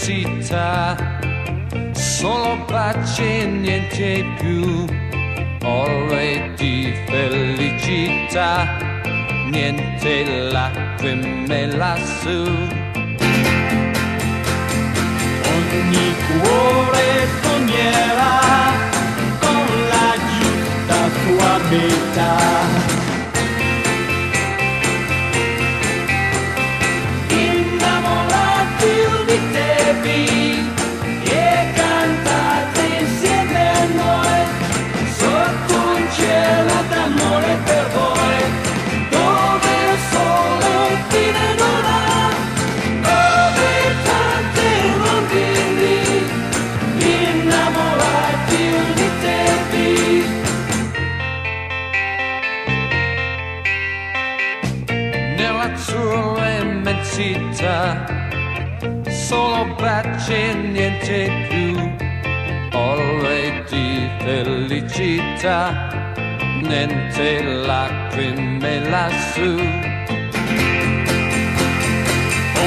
immensità, solo pace e niente più, ore di felicità, niente lacrime lassù. Ogni cuore sognerà con la giusta sua metà. E cantate insieme a noi sotto un cielo d'amore per voi, dove il sole fine non ha, dove tante rondini innamorati unitevi. Nella sua immensità, solo pace e niente più, ore di felicità, niente lacrime lassù.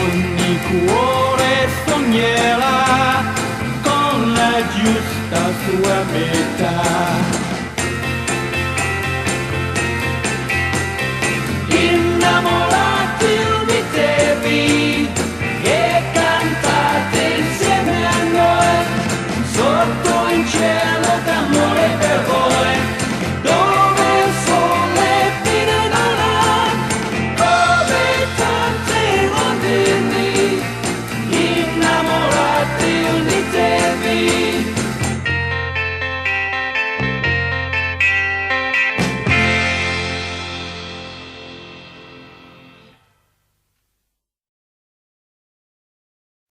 Ogni cuore sognerà con la giusta sua metà.